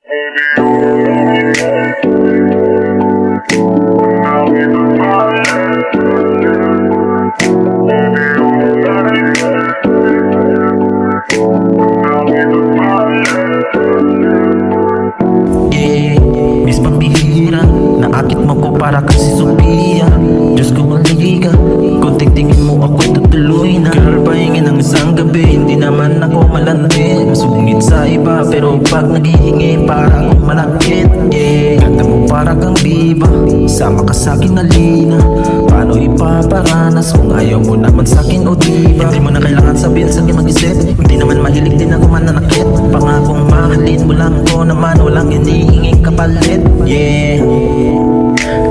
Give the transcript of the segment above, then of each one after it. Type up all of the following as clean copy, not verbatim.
Miss pambihira, naakit mo ko para kasi Sophia. Diyos ko maliga, konting tingin mo ako'y tutuloy na. Girl, pahingin ng isang gabi, hindi naman ako malandi. Masungit sa iba, pero pag naghihingi para akong malakit. Ganda mo para kang biba, sama ka sa'kin halina. Paano ipaparanas kung ayaw mo naman sa'kin o diba? Hindi mo na kailangan sabihin sa'kin mag-isip, hindi naman mahilig din ako mananakit. Pangakong mahalin mo lang ko naman, walang hinihinging kapalit.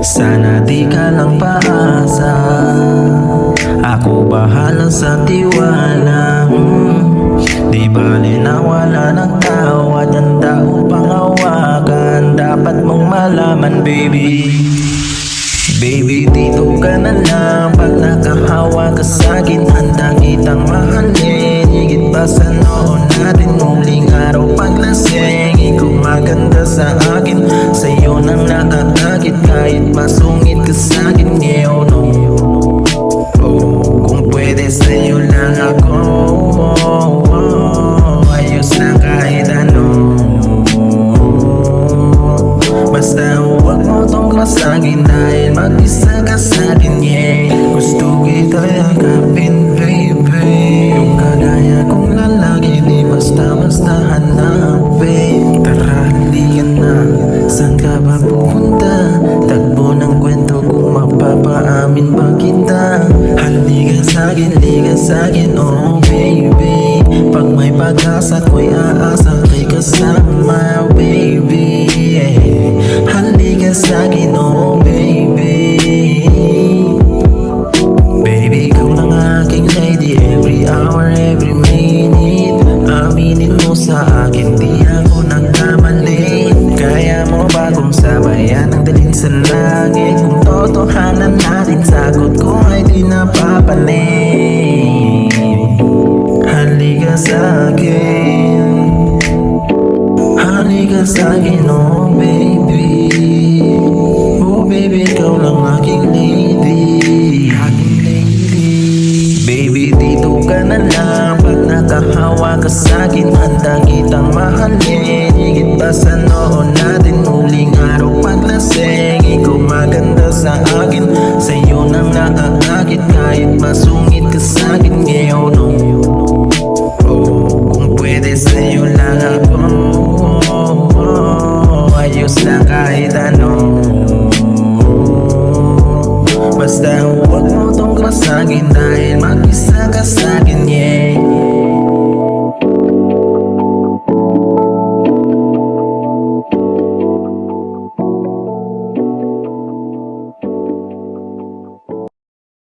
Sana di ka lang paasa, ako bahala sa tiwala. Di bali na wala ng tawad, handa upang hawakan. Dapat mong malaman, baby. Baby, dito ka na lang. Pag nakahawa ka sa'kin, handa kitang mahalin. Higit pa sa noon natin, muling araw paglasing. Ikaw maganda sa akin, sa'yo nang nakakakit. Kahit masungit ka sa'kin, yeah, oh no. Oh, kung pwede sa'yo lang ako, ayos na kahit ano. Basta huwag mo tong masagin dahil mag-isa ka sa'kin, yeah. Gusto kita yakapin, baby. Yung kagaya kong lalaki, di basta-basta hanapin. Tara, halikan na, saan ka ba pupunta? Tagbo ng kwento kung mapapaamin ba kita. Halika sa'kin, oh baby. Pag may pag-asa ko'y aasa kay kasama, baby, yeah. Halika sa'kin, oh baby. Baby, ikaw lang aking lady. Every hour, every minute, aminin mo sa akin, di ako nagkamali. Kaya mo ba kung sabayan ang dalhin sa langit? Kung totohanan natin, sagot ko ay di napapanin. Halika sa'kin, halika sa'kin, oh baby. Oh baby, ikaw lang aking lady. Baby, dito ka na lang. Pag nakahawa ka sa'kin, handa kitang mahalin. Higit pa sa noon natin, muling araw paglasing. Ikaw maganda sa akin, sa'yo nang nakakakit. Kahit masungit ka sa'kin, yeah, oh no. Oh, kung pwede sa'yo lang ako,